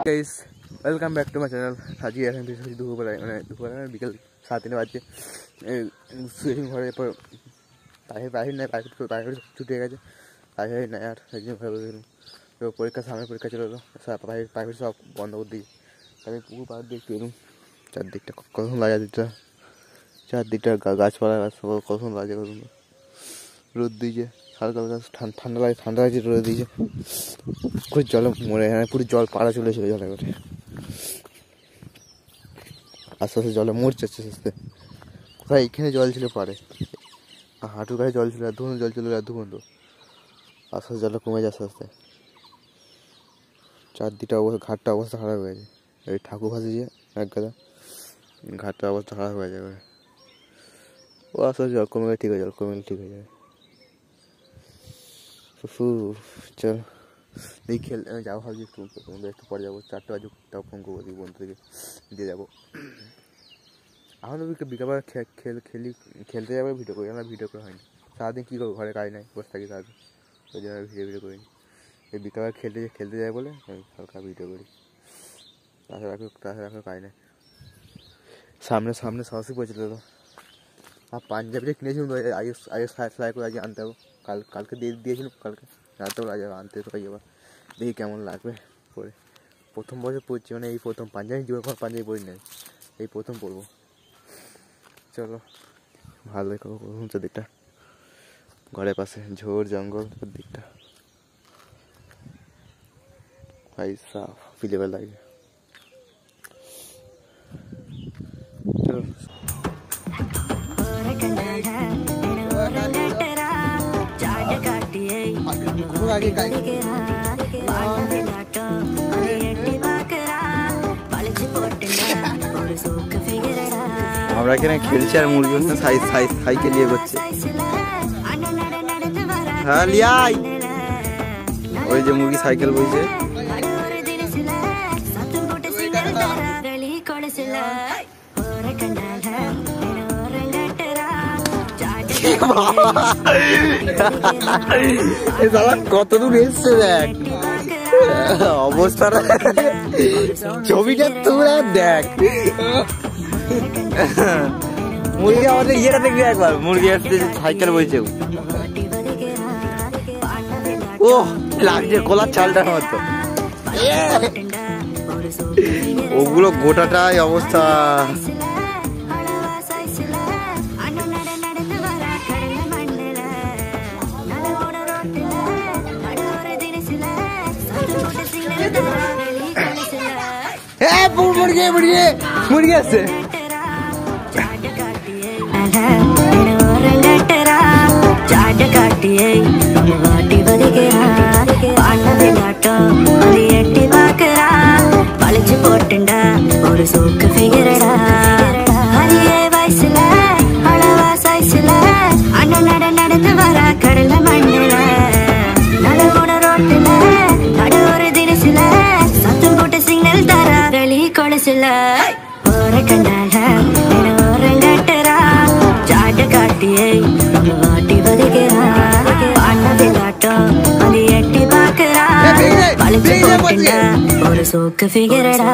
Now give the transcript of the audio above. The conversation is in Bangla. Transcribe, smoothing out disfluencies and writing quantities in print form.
Guys welcome back to my channel. आज ही দুপুর মানে বিকেল 3:30 বাজে। সুইমিং ঘরের পর প্রাইভেট নাই, প্রাইভেট ছুটি হয়ে গেছে, প্রাইভেট নাই আর একদিন ঘরে বসে তো পরীক্ষার সামনে পরীক্ষা চলে এলো, প্রাইভেট সব বন্ধ করে দিই। আমি পুকুর পাড় দিয়ে একটু এলুম, চারদিকটা কখন লাগে, চারদিকটা গাছপালা কখন লাগে, কখন রোদ দিয়েছে, হালকা হালকা ঠান্ডা লাগছে, রোদ দিয়েছে, খুব জল মরে পুরো জল পাড়া চলে এসেছিল জলে করে, আস্তে আস্তে জলে মরছে আস্তে আস্তে। কোথায় এখানে জল ছিল পাড়ে, হাঁটুর কাছে জল ছিল, এতক্ষণ জল ছিল, এতক্ষণ তো আস্তে আস্তে জলটা কমে যায় আস্তে আস্তে। চারদিকটা অবস্থা, ঘাটটা অবস্থা খারাপ হয়ে গেছে, এই ঠাকুর ভাসিয়েছে এক গাদা, ঘাটটার অবস্থা খারাপ হয়ে যাবে। ও আস্তে আস্তে জল কমে গেলে ঠিক হয়ে যাবে, কমে ঠিক হয়ে যাবে। চল এই যাবো, ভাবছি একটু পরে যাবো, 4টা বাজে তাও ফোন করবো দিই বন্ধু থেকে দিয়ে যাবো। এখন বিকালবেলা খেলতে যাবো, ভিডিও করি, আমরা ভিডিও করা হয়নি। সারাদিন কী করবো, ঘরে কাজ নাই, বসে থাকি সারাদিন, ওই জন্য ভিডিও করিনি। এই বিকালবেলা খেলতে যাই বলে হালকা ভিডিও করি, তাছাড়া কাজ নাই। সামনে সরাসরি পৌঁছে দিল। আর পাঞ্জাবিটা কিনেছিলাম তো, আগে সেলাই করে আগে আনতে হবে, কালকে দিয়েছিলাম, কালকে রাতে আগে আনতে তো এবার দেখি কেমন লাগবে পরে। প্রথম বছর পড়ছি, মানে এই প্রথম পাঞ্জাবি, জীবন পাঞ্জাবি পড়ি নাই, এই প্রথম পড়বো। চলো ভালো দেখো দিকটা, ঘরের পাশে ঝোড় জঙ্গল দিকটা, ভাই সাফ ফিলেবেল লাগে। চলো আমরা এখানে খেলছি আর মুরগি সাইকেল নিয়ে করছে। হ্যাঁ লিয়াই, ওই যে মুরগি সাইকেল বইছে। কত দূর এসছে দেখ অবস্থাটা, ছবিটা তোরা দেখ। মুরগি আমাদের ইয়েটা দেখবি একবার, মুরগি আসতে সাইকেল বইছে, ও লাগছে কলার চালটার মতো, ওগুলো গোটাটাই অবস্থা। মুরগি আছে, ஒரு சோக்கு ஃபிகரடா, அரியே வயசுல அளவா சைஸ்ல அண்ணன் நடந்து வர கடல மண்ணுல, நலவோட ரோட்டுல நடு ஒரு தினசுல சத்தம் போட்டு சிக்னல் தர வெளி கொலுசுல, ஒரு கண்ணால ஓரங்கட்டுறா, சாட்டு காட்டியே வாட்டி வதைக்கிறா, பாட்ட விளாட்டம் அது எட்டி பாக்குறா, பழிச்சு போட்டுண்டா ஒரு சோக்கு ஃபிகரடா.